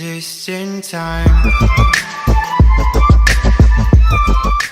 exist in time.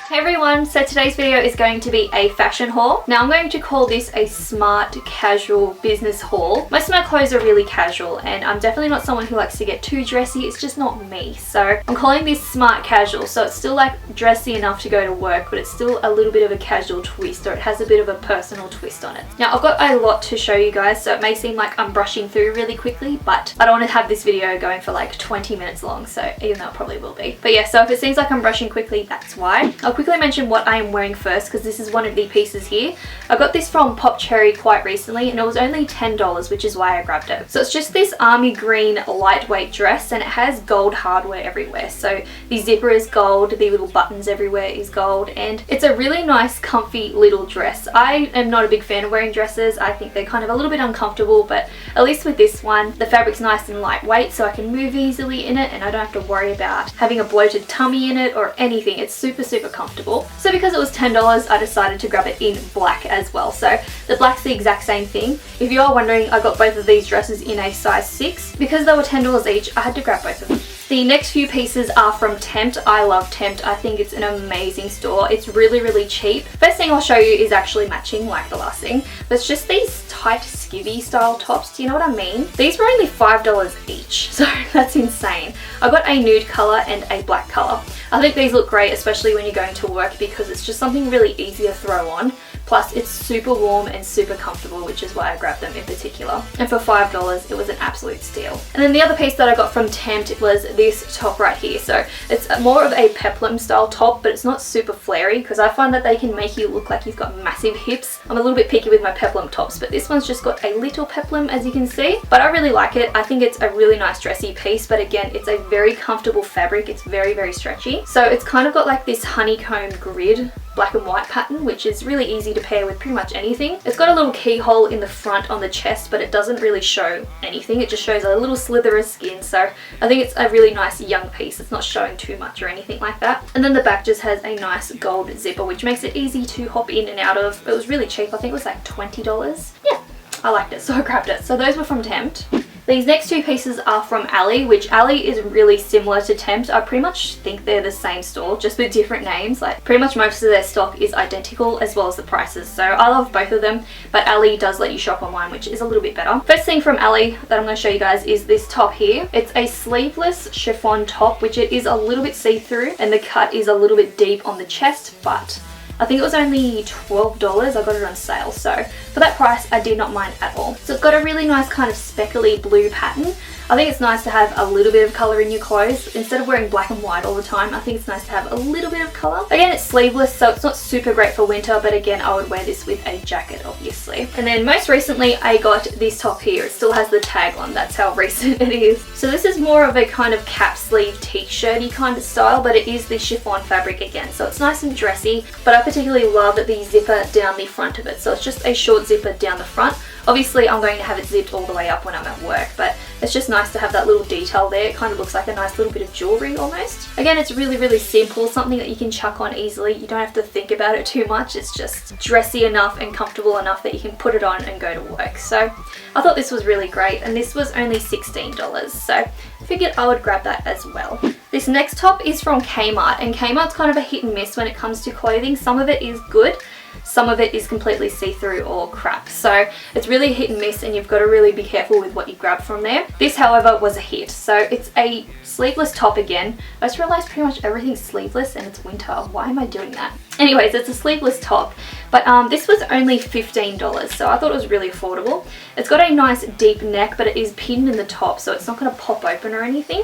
Hey everyone, so today's video is going to be a fashion haul. Now I'm going to call this a smart casual business haul. Most of my clothes are really casual and I'm definitely not someone who likes to get too dressy. It's just not me. So I'm calling this smart casual. So it's still like dressy enough to go to work, but it's still a little bit of a casual twist, or it has a bit of a personal twist on it. Now I've got a lot to show you guys, so it may seem like I'm brushing through really quickly, but I don't want to have this video going for like 20 minutes long, so even though it probably will be. But yeah, so if it seems like I'm brushing quickly, that's why. I'll quickly mention what I am wearing first, because this is one of the pieces here. I got this from Pop Cherry quite recently and it was only $10, which is why I grabbed it. So it's just this army green lightweight dress and it has gold hardware everywhere. So the zipper is gold, the little buttons everywhere is gold, and it's a really nice comfy little dress. I am not a big fan of wearing dresses. I think they're kind of a little bit uncomfortable, but at least with this one, the fabric's nice and lightweight so I can move easily in it and I don't have to worry about having a bloated tummy in it or anything. It's super comfortable. So because it was $10, I decided to grab it in black as well. So the black's the exact same thing. If you are wondering, I got both of these dresses in a size 6. Because they were $10 each, I had to grab both of them. The next few pieces are from Tempt. I love Tempt. I think it's an amazing store. It's really cheap. First thing I'll show you is actually matching, like the last thing. But it's just these tight skivvy style tops. Do you know what I mean? These were only $5 each, so that's insane. I got a nude color and a black color. I think these look great, especially when you're going to work, because it's just something really easy to throw on. Plus it's super warm and super comfortable, which is why I grabbed them in particular. And for $5, it was an absolute steal. And then the other piece that I got from Tempt was this top right here. So it's more of a peplum style top, but it's not super flary, because I find that they can make you look like you've got massive hips. I'm a little bit picky with my peplum tops, but this one's just got a little peplum, as you can see. But I really like it. I think it's a really nice dressy piece, but again, it's a very comfortable fabric. It's very stretchy. So it's kind of got like this honeycomb grid black and white pattern, which is really easy to pair with pretty much anything. It's got a little keyhole in the front on the chest, but it doesn't really show anything. It just shows a little slither of skin. So I think it's a really nice young piece. It's not showing too much or anything like that. And then the back just has a nice gold zipper, which makes it easy to hop in and out of. It was really cheap. I think it was like $20. Yeah, I liked it, so I grabbed it. So those were from Tempt. These next two pieces are from Ali, which Ali is really similar to Tempt. I pretty much think they're the same store, just with different names. Like pretty much most of their stock is identical, as well as the prices. So I love both of them, but Ali does let you shop online, which is a little bit better. First thing from Ali that I'm going to show you guys is this top here. It's a sleeveless chiffon top, which it is a little bit see-through, and the cut is a little bit deep on the chest, but I think it was only $12. I got it on sale, so for that price I did not mind at all. So it's got a really nice kind of speckly blue pattern. I think it's nice to have a little bit of colour in your clothes. Instead of wearing black and white all the time, I think it's nice to have a little bit of colour. Again, it's sleeveless, so it's not super great for winter, but again, I would wear this with a jacket, obviously. And then most recently, I got this top here. It still has the tag on, that's how recent it is. So this is more of a kind of cap sleeve t-shirty kind of style, but it is the chiffon fabric again. So it's nice and dressy, but I particularly love the zipper down the front of it. So it's just a short zipper down the front. Obviously, I'm going to have it zipped all the way up when I'm at work, but it's just nice to have that little detail there. It kind of looks like a nice little bit of jewellery almost. Again, it's really simple, something that you can chuck on easily. You don't have to think about it too much. It's just dressy enough and comfortable enough that you can put it on and go to work. So I thought this was really great, and this was only $16. So I figured I would grab that as well. This next top is from Kmart, and Kmart's kind of a hit and miss when it comes to clothing. Some of it is good, some of it is completely see-through or crap. So it's really hit and miss, and you've got to really be careful with what you grab from there. This, however, was a hit. So it's a sleeveless top again. I just realized pretty much everything's sleeveless and it's winter. Why am I doing that? Anyways, it's a sleeveless top, but this was only $15, so I thought it was really affordable. It's got a nice deep neck, but it is pinned in the top, so it's not going to pop open or anything.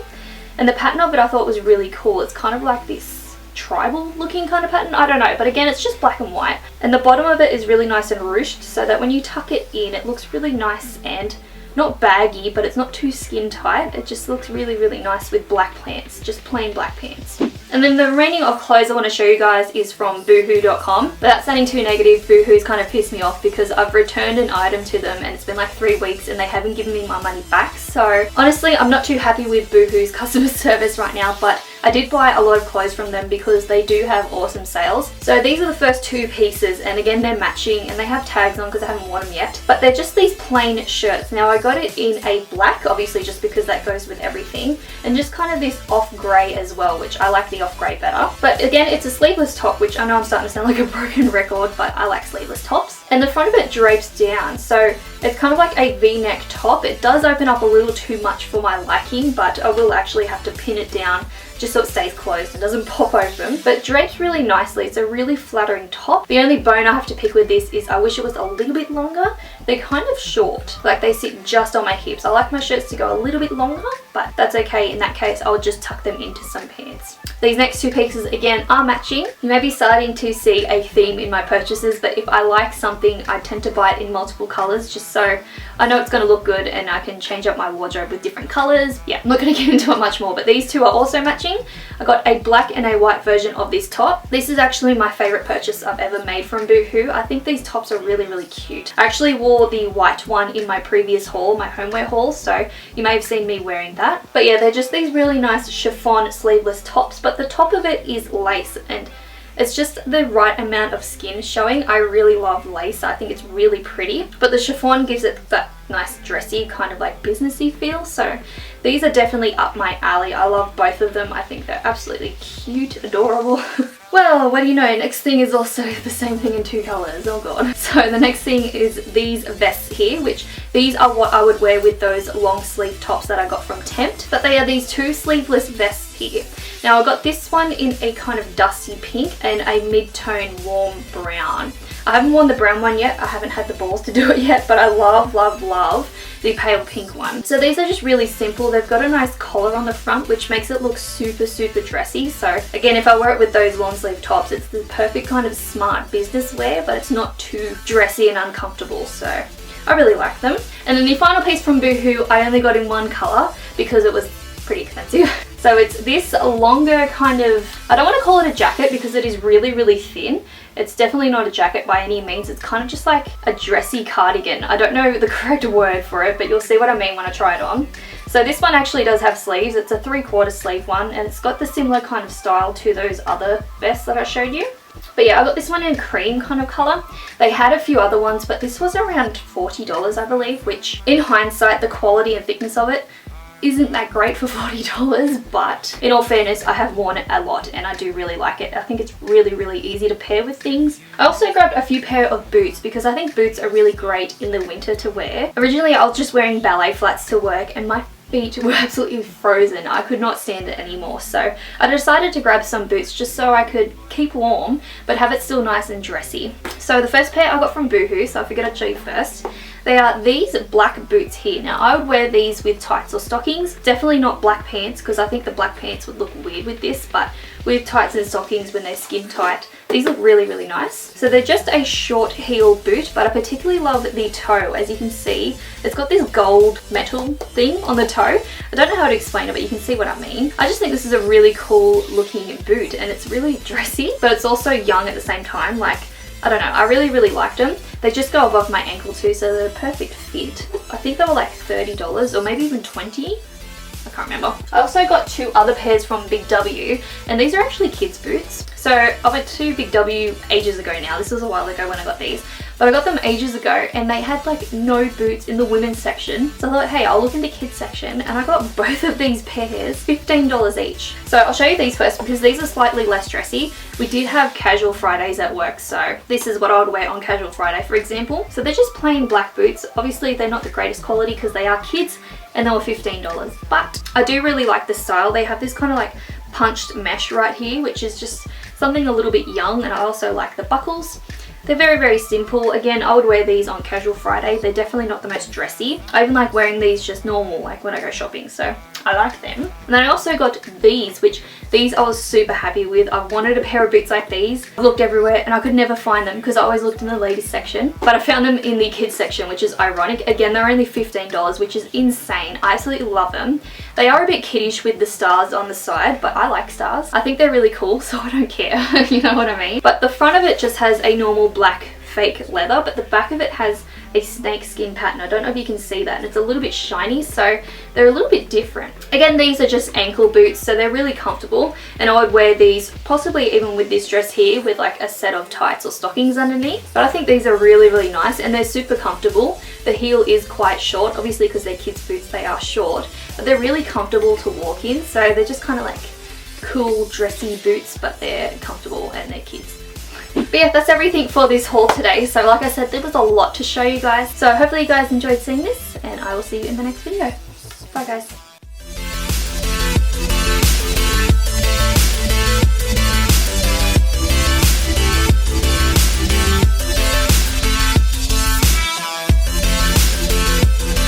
And the pattern of it I thought was really cool. It's kind of like this tribal looking kind of pattern, I don't know, but again, it's just black and white. And the bottom of it is really nice and ruched, so that when you tuck it in, it looks really nice and not baggy, but it's not too skin tight. It just looks really nice with black pants, just plain black pants. And then the remaining of clothes I want to show you guys is from boohoo.com. Without sounding too negative, Boohoo's kind of pissed me off because I've returned an item to them and it's been like 3 weeks and they haven't given me my money back. So honestly, I'm not too happy with Boohoo's customer service right now, but I did buy a lot of clothes from them because they do have awesome sales. So these are the first two pieces, and again they're matching and they have tags on because I haven't worn them yet. But they're just these plain shirts. Now I got it in a black, obviously just because that goes with everything, and just kind of this off grey as well, which I like the off grey better. But again, it's a sleeveless top, which I know I'm starting to sound like a broken record, but I like sleeveless tops. And the front of it drapes down, so it's kind of like a V-neck top. It does open up a little too much for my liking, but I will actually have to pin it down just so it stays closed and doesn't pop open. But it drapes really nicely. It's a really flattering top. The only bone I have to pick with this is I wish it was a little bit longer. They're kind of short, like they sit just on my hips. I like my shirts to go a little bit longer, but that's okay. In that case, I'll just tuck them into some pants. These next two pieces again are matching. You may be starting to see a theme in my purchases, but if I like something, I tend to buy it in multiple colors just so I know it's going to look good and I can change up my wardrobe with different colors. Yeah, I'm not going to get into it much more, but these two are also matching. I got a black and a white version of this top. This is actually my favorite purchase I've ever made from Boohoo. I think these tops are really, really cute. I actually wore the white one in my previous haul, my homeware haul, so you may have seen me wearing that. But yeah, they're just these really nice chiffon sleeveless tops, but the top of it is lace and it's just the right amount of skin showing. I really love lace. I think it's really pretty, but the chiffon gives it that nice dressy kind of like businessy feel. So these are definitely up my alley. I love both of them. I think they're absolutely cute, adorable. Well, what do you know, next thing is also the same thing in two colors. Oh god. So the next thing is these vests here, which these are what I would wear with those long sleeve tops that I got from Tempt. But they are these two sleeveless vests here. Now I got this one in a kind of dusty pink and a mid-tone warm brown. I haven't worn the brown one yet. I haven't had the balls to do it yet, but I love, love, love the pale pink one. So these are just really simple. They've got a nice collar on the front, which makes it look super, super dressy. So again, if I wear it with those long sleeve tops, it's the perfect kind of smart business wear, but it's not too dressy and uncomfortable. So I really like them. And then the final piece from Boohoo, I only got in one color because it was pretty expensive. So it's this longer kind of, I don't want to call it a jacket because it is really, really thin. It's definitely not a jacket by any means. It's kind of just like a dressy cardigan. I don't know the correct word for it, but you'll see what I mean when I try it on. So this one actually does have sleeves. It's a 3/4 sleeve one and it's got the similar kind of style to those other vests that I showed you. But yeah, I got this one in a cream kind of colour. They had a few other ones, but this was around $40, I believe, which in hindsight, the quality and thickness of it isn't that great for $40, but in all fairness, I have worn it a lot and I do really like it. I think it's really, really easy to pair with things. I also grabbed a few pair of boots because I think boots are really great in the winter to wear. Originally, I was just wearing ballet flats to work and my feet were absolutely frozen. I could not stand it anymore. So I decided to grab some boots just so I could keep warm, but have it still nice and dressy. So the first pair I got from Boohoo, so I figured I'd show you first. They are these black boots here. Now I would wear these with tights or stockings. Definitely not black pants because I think the black pants would look weird with this, but with tights and stockings when they're skin tight, these look really, really nice. So they're just a short heel boot, but I particularly love the toe. As you can see, it's got this gold metal thing on the toe. I don't know how to explain it, but you can see what I mean. I just think this is a really cool looking boot and it's really dressy, but it's also young at the same time. Like, I don't know, I really, really liked them. They just go above my ankle too, so they're a perfect fit. I think they were like $30 or maybe even $20. I can't remember. I also got two other pairs from Big W, and these are actually kids' boots. So I went to Big W ages ago now. This was a while ago when I got these. But I got them ages ago and they had like no boots in the women's section. So I thought, hey, I'll look in the kids section, and I got both of these pairs, $15 each. So I'll show you these first because these are slightly less dressy. We did have casual Fridays at work, so this is what I would wear on casual Friday, for example. So they're just plain black boots. Obviously they're not the greatest quality because they are kids and they were $15. But I do really like the style. They have this kind of like punched mesh right here, which is just something a little bit young, and I also like the buckles. They're very, very simple. Again, I would wear these on casual Friday. They're definitely not the most dressy. I even like wearing these just normal, like when I go shopping, so I like them. And then I also got these, which these I was super happy with. I wanted a pair of boots like these. I looked everywhere and I could never find them because I always looked in the ladies section. But I found them in the kids section, which is ironic. Again, they're only $15, which is insane. I absolutely love them. They are a bit kiddish with the stars on the side, but I like stars. I think they're really cool, so I don't care. You know what I mean? But the front of it just has a normal black fake leather, but the back of it has a snake skin pattern. I don't know if you can see that, and it's a little bit shiny, so they're a little bit different. Again, these are just ankle boots, so they're really comfortable, and I would wear these possibly even with this dress here with like a set of tights or stockings underneath. But I think these are really, really nice, and they're super comfortable. The heel is quite short, obviously because they're kids' boots, they are short, but they're really comfortable to walk in, so they're just kind of like cool dressy boots, but they're comfortable and they're kids. But yeah, that's everything for this haul today. So like I said, there was a lot to show you guys. So hopefully you guys enjoyed seeing this, and I will see you in the next video. Bye guys.